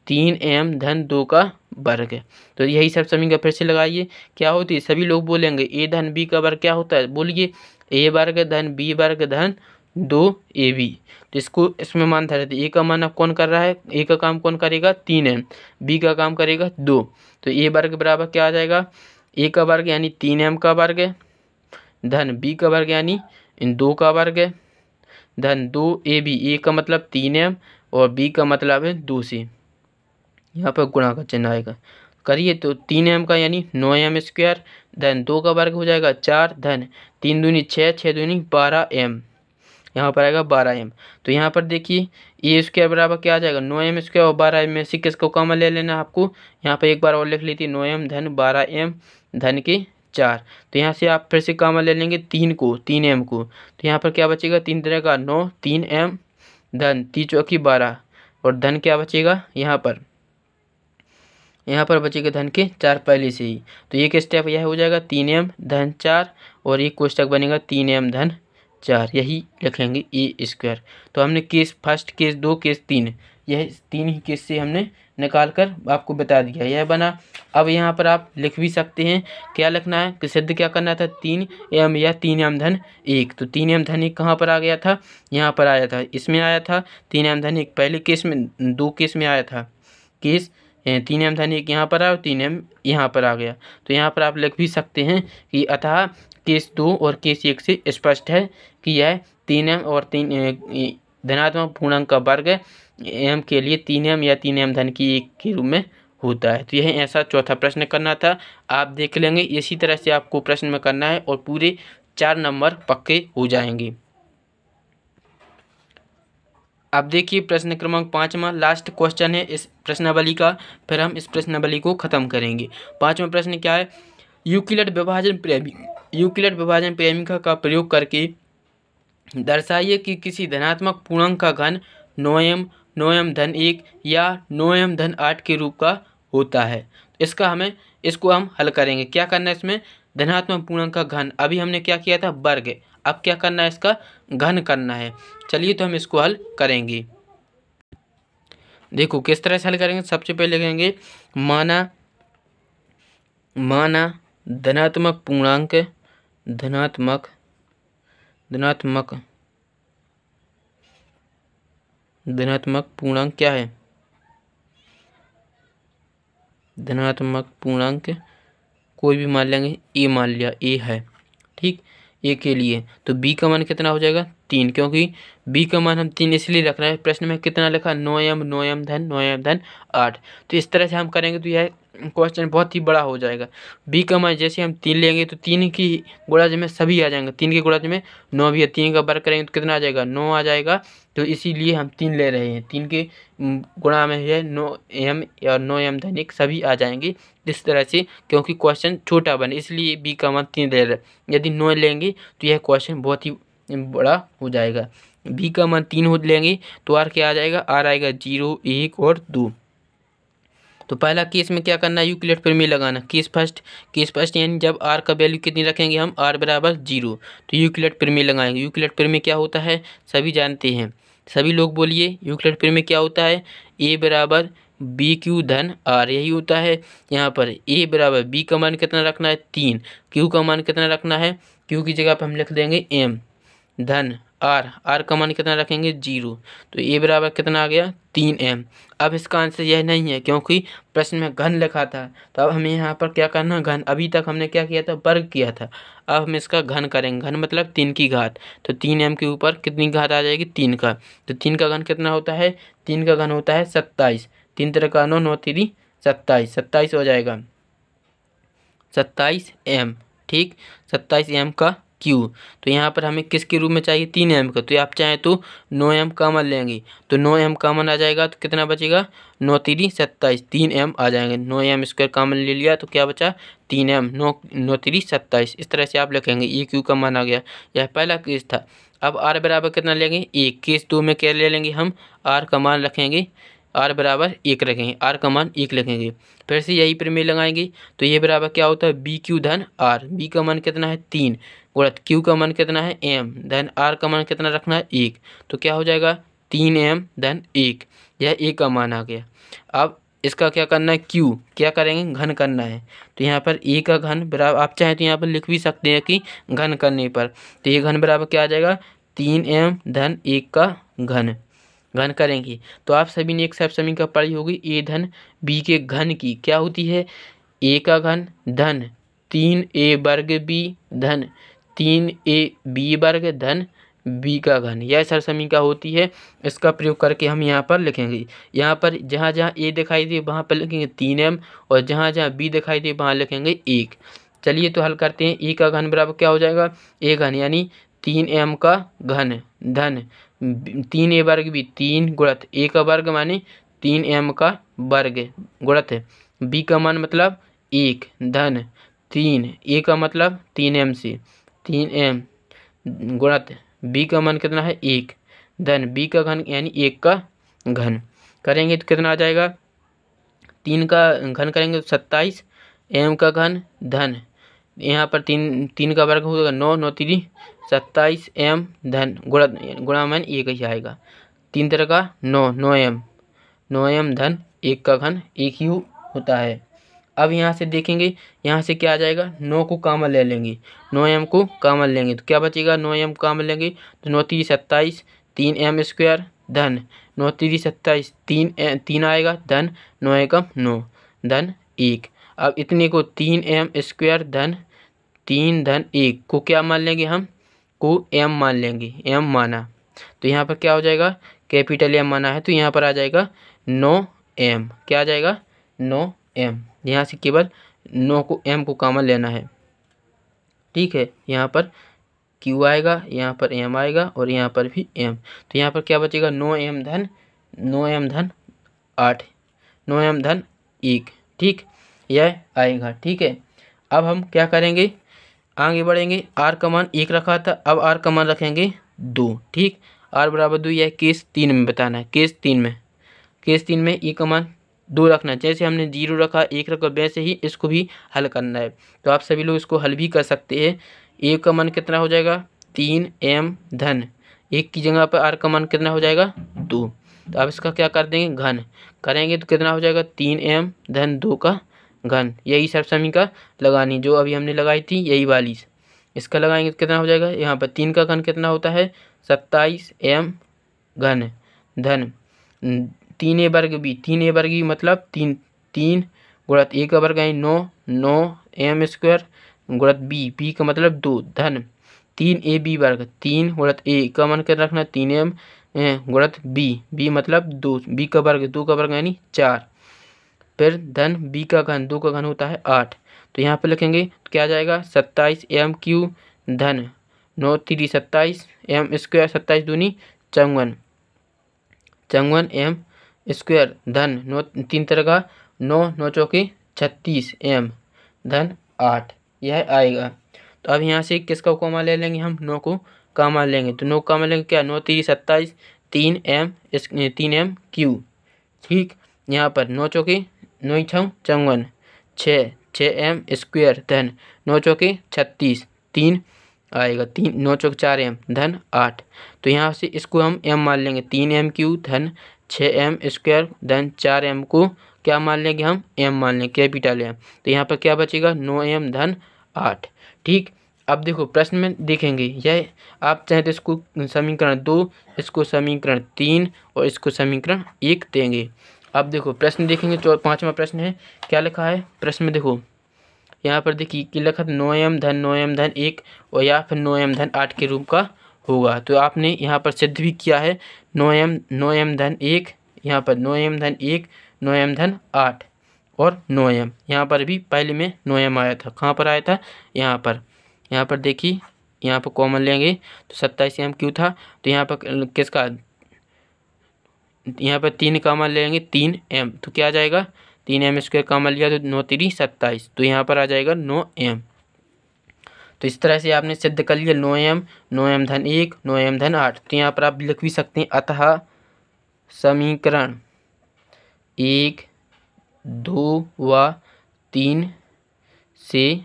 3m धन 2 का वर्ग। तो यही सब समीकरण फिर से लगाइए, क्या होती है सभी लोग बोलेंगे a धन b का वर्ग क्या होता है, बोलिए a वर्ग धन b वर्ग धन 2ab। तो इसको इसमें मान धर देते, a का मान अब कौन कर रहा है, a का काम कौन करेगा 3m, b का काम करेगा 2, तो a वर्ग बराबर क्या आ जाएगा a का वर्ग यानी 3m का वर्ग धन b का वर्ग यानी 2 का वर्ग धन 2ab, a का मतलब 3m और b का मतलब है 2 से, यहाँ पर गुणा का चिन्ह आएगा, करिए तो 3m का यानी 9m स्क्वायर धन 2 का वर्ग हो जाएगा 4 धन 3 दूनी 6, 6 दूनी 12m, यहाँ पर आएगा 12m। तो यहाँ पर देखिए ए स्क्वायर बराबर क्या आ जाएगा 9m स्क्वायर और 12m में से किसको कॉमन ले लेना है आपको, यहाँ पर एक बार और लिख लीजिए 9m धन 12m धन के 4, तो यहाँ से आप फिर से कॉमन ले लेंगे 3m को, तो यहाँ पर क्या बचेगा 3 तरह का 9, 3m धन 3 चौकी 12 और धन क्या बचेगा यहाँ पर बचेगा धन के 4 पहले से ही, तो एक स्टेप यह हो जाएगा 3m धन 4 और एक कोष्टक बनेगा 3m धन 4, यही लिखेंगे ए स्क्वायर। तो हमने केस फर्स्ट, केस 2, केस 3, यह 3 ही केस से हमने निकाल कर आपको बता दिया, यह बना। अब यहाँ पर आप लिख भी सकते हैं, क्या लिखना है कि सिद्ध क्या करना था 3m या 3m धन 1, तो 3m धन 1 कहाँ पर आ गया था, यहाँ पर आया था, इसमें आया था 3m धन 1 पहले केस में, 2 केस में आया था, केस 3m धन 1 यहाँ पर आया और 3m यहाँ पर आ गया। तो यहाँ पर आप लिख भी सकते हैं कि अतः केस 2 और केस 1 से स्पष्ट है कि यह 3m और 3 धनात्मक पूर्णांक का वर्ग m के लिए 3m या 3m धन की 1 के रूप में होता है। तो यह ऐसा चौथा प्रश्न करना था, आप देख लेंगे, इसी तरह से आपको प्रश्न में करना है और पूरे 4 नंबर पक्के हो जाएंगे। अब देखिए प्रश्न क्रमांक 5वां लास्ट क्वेश्चन है इस प्रश्नावली का, फिर हम इस प्रश्नावली को खत्म करेंगे। 5वां प्रश्न क्या है, यूक्लिड विभाजन प्रेमिका का प्रयोग करके दर्शाइए कि किसी धनात्मक पूर्णांक का घन 9m धन 1 या 9m धन 8 के रूप का होता है। इसको हम हल करेंगे। क्या करना है इसमें, धनात्मक पूर्णांक का घन, अभी हमने क्या किया था वर्ग, अब क्या करना है इसका घन करना है। चलिए तो हम इसको हल करेंगे। देखो किस तरह से हल करेंगे, सबसे पहले लिखेंगे माना धनात्मक पूर्णांक क्या है, धनात्मक पूर्णांक कोई भी मान लेंगे, ए मान लिया, ए है ठीक, ए के लिए तो बी का मान कितना हो जाएगा 3, क्योंकि b का मान हम 3 इसलिए रख रहे हैं। प्रश्न में कितना लिखा, 9m 9m धन 8। तो इस तरह से हम करेंगे तो यह क्वेश्चन बहुत ही बड़ा हो जाएगा। b का मान जैसे हम 3 लेंगे तो 3 की गुणज में सभी आ जाएंगे, 3 के गुणज में 9 भी है, 3 का वर्ग करेंगे तो कितना आ जाएगा, 9 आ जाएगा। तो इसीलिए हम 3 ले रहे हैं, 3 के गुणा में है 9m और 9m धन 1 सभी आ जाएंगे इस तरह से, क्योंकि क्वेश्चन छोटा बने इसलिए b का मान 3 ले रहे हैं। यदि 9 लेंगे तो यह क्वेश्चन बहुत ही बड़ा हो जाएगा। b का मान 3 हो लेंगे तो r क्या आ जाएगा, r आएगा 0 1 और 2। तो पहला केस में क्या करना है, यूक्लिड प्रमेय लगाना। केस फर्स्ट यानी जब r का वैल्यू कितनी रखेंगे हम, r बराबर 0, तो यूक्लिड प्रमेय लगाएंगे। यूक्लिड प्रमेय क्या होता है सभी जानते हैं, सभी लोग बोलिए यूक्लिड प्रमेय क्या होता है, a बराबर बी क्यू धन आर, यही होता है। यहाँ पर a बराबर b का मान कितना रखना है 3, q का मान कितना रखना है, q की जगह पर हम लिख देंगे m धन r का मान कितना रखेंगे 0। तो a बराबर कितना आ गया 3m। अब इसका आंसर यह नहीं है क्योंकि प्रश्न में घन लिखा था, तो अब हमें यहाँ पर क्या करना, घन। अभी तक हमने क्या किया था, वर्ग किया था, अब हम इसका घन करेंगे। घन मतलब 3 की घात, तो 3m के ऊपर कितनी घात आ जाएगी 3 का, तो 3 का घन कितना होता है, 3 का घन होता है 27, 3 तरह का 9 9 3 27, 27 हो जाएगा 27m। ठीक, 27m का Q। तो यहाँ पर हमें किसके रूप में चाहिए 3m का, तो आप चाहें तो 9m कॉमन लेंगे, तो 9m कॉमन आ जाएगा तो कितना बचेगा 9 3 27, 3m आ जाएंगे। 9m स्क्वायर कॉमन ले लिया तो क्या बचा 3m, 9 9 3 27। इस तरह से आप लिखेंगे, ये Q का मान आ गया। यह पहला केस था। अब r बराबर कितना लेंगे 1। केस 2 में क्या ले लेंगे हम, r का मान रखेंगे, r बराबर 1 रखेंगे, r का मान 1 लिखेंगे। फिर से यही प्रमेय लगाएंगे, तो ये बराबर क्या होता है बी क्यू धन r, b का मान कितना है 3 गुणित q का मान कितना है m धन r का मान कितना रखना है 1, तो क्या हो जाएगा 3m धन 1, यह a का मान आ गया। अब इसका क्या करना है, q क्या करेंगे घन करना है, तो यहाँ पर a का घन बराबर, आप चाहें तो यहाँ पर लिख भी सकते हैं कि घन करने पर, तो ये घन बराबर क्या आ जाएगा 3m धन 1 का घन करेंगे। तो आप सभी ने एक सब समीकरण पढ़ी होगी, a धन b के घन की क्या होती है, a का घन धन 3a वर्ग b धन 3ab वर्ग धन b का घन, यह सर समीकरण होती है। इसका प्रयोग करके हम यहाँ पर लिखेंगे, यहाँ पर जहाँ जहाँ a दिखाई दे वहाँ पर लिखेंगे 3m और जहाँ जहाँ b दिखाई दे वहाँ लिखेंगे 1। चलिए तो हल करते हैं। a का घन बराबर क्या हो जाएगा, a घन यानी 3m का घन धन 3a वर्ग भी 3 गुणित a का वर्ग माने 3m का वर्ग गुणित b का मान मतलब 1 धन 3 a का मतलब 3m से 3m गुणित b का मान कितना है 1 धन b का घन यानी 1 का घन करेंगे तो कितना आ जाएगा, 3 का घन करेंगे तो 27, m का घन धन यहाँ पर 3 का वर्ग होगा 9 9 3 27 m धन गुणा मान 1 ही आएगा, 3 तरह का 9m धन 1 का घन 1 ही होता है। अब यहाँ से देखेंगे, यहाँ से क्या आ जाएगा 9 को कॉमन ले लेंगे, 9m को कॉमन लेंगे तो क्या बचेगा, 9m कॉमन लेंगे तो 9 3 27, 3m स्क्वायर धन 9 3 27 3 आएगा धन 9 एकम 9 धन 1। अब इतने को 3m स्क्वायर धन 3 धन 1 को क्या मान लेंगे हम, को m मान लेंगे, m माना तो यहाँ पर क्या हो जाएगा कैपिटल M माना है तो यहाँ पर आ जाएगा 9m, क्या आ जाएगा 9m। यहाँ से केवल 9 को m को कॉमन लेना है। ठीक है, यहाँ पर q आएगा, यहाँ पर m आएगा और यहाँ पर भी m, तो यहाँ पर क्या बचेगा 9m धन 8, 9m धन 1। ठीक, यह आएगा। ठीक है, अब हम क्या करेंगे आगे बढ़ेंगे। r का मान 1 रखा था, अब r का मान रखेंगे 2। ठीक, r बराबर 2, यह केस 3 में बताना है। केस 3 में e का मान 2 रखना है, जैसे हमने 0 रखा 1 रखा वैसे ही इसको भी हल करना है। तो आप सभी लोग इसको हल भी कर सकते हैं। a का मान कितना हो जाएगा 3m धन 1 की जगह पर r का मान कितना हो जाएगा 2, तो आप इसका क्या कर देंगे घन करेंगे तो कितना हो जाएगा 3m धन 2 का घन। यही सब समीकरण लगानी जो अभी हमने लगाई थी, यही वाली इसका लगाएंगे तो कितना हो जाएगा, यहाँ पर 3 का घन कितना होता है 27m घन धन 3a वर्ग भी मतलब 3 गुणित a का वर्ग है 9 9m स्क्वायर गुणित b का मतलब 2 धन 3ab वर्ग, 3 गुणित a का मान कर रखना 3m गुणित b मतलब 2, b का वर्ग 2 का वर्ग यानी 4, फिर धन b का घन 2 का घन होता है 8। तो यहाँ पर लिखेंगे तो क्या आ जाएगा 27m³ धन 9 3 27 m स्क्वायर 27 दूनी 54 m स्क्वायर धन 9 3 तरह का 9 9 चौके 36 m धन 8, यह आएगा। तो अब यहाँ से किसका कॉमन ले लेंगे हम, 9 को कॉमन लेंगे। तो 9 कॉमन लेंगे क्या 9 3 27 3m³, ठीक। यहाँ पर 9 चौके 9 6 54 6m स्क्वायर धन 9 चौके 36 3 आएगा 3 9 चौके 4m धन 8। तो यहाँ से इसको हम m मान लेंगे 3m³ धन 6m स्क्वायर धन 4m को क्या मान लेंगे हम m मान लेंगे कैपिटल m। तो यहाँ पर क्या बचेगा 9m धन 8, ठीक। अब देखो प्रश्न में देखेंगे यह आप चाहे तो इसको समीकरण 2, इसको समीकरण 3 और इसको समीकरण 1 देंगे। अब देखो प्रश्न देखेंगे, 5वां प्रश्न है, क्या लिखा है प्रश्न में देखो यहाँ पर देखिए कि लिखा 9m धन 1 और या फिर 9m धन 8 के रूप का होगा। तो आपने यहाँ पर सिद्ध भी किया है 9m धन 1, यहाँ पर 9m धन 1 9m धन 8 और 9m, यहाँ पर भी पहले में 9m आया था। कहाँ पर आया था, यहाँ पर देखिए यहाँ पर कॉमन लेंगे तो 27m³ था। तो यहाँ पर किसका, यहाँ पर 3 कॉमन लेंगे 3m, तो क्या आ जाएगा 3m स्क्वायर कॉमन लिया तो 9 3 27, तो यहाँ पर आ जाएगा 9m। तो इस तरह से आपने सिद्ध कर लिया 9m धन 1 9m धन 8। तो यहाँ पर आप लिख भी सकते हैं अतः समीकरण 1 2 व 3 से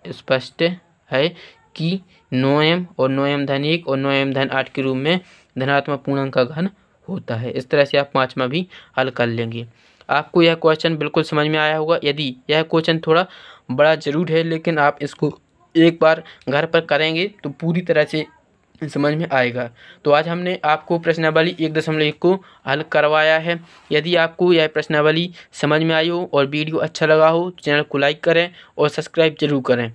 स्पष्ट है कि 9m और 9m धन 1 और 9m धन 8 के रूप में धनात्मक पूर्णांक का घन होता है। इस तरह से आप 5वां भी हल कर लेंगे। आपको यह क्वेश्चन बिल्कुल समझ में आया होगा। यदि यह क्वेश्चन थोड़ा बड़ा जरूर है, लेकिन आप इसको एक बार घर पर करेंगे तो पूरी तरह से समझ में आएगा। तो आज हमने आपको प्रश्नावली 1.1 को हल करवाया है। यदि आपको यह प्रश्नावली समझ में आई हो और वीडियो अच्छा लगा हो तो चैनल को लाइक करें और सब्सक्राइब जरूर करें।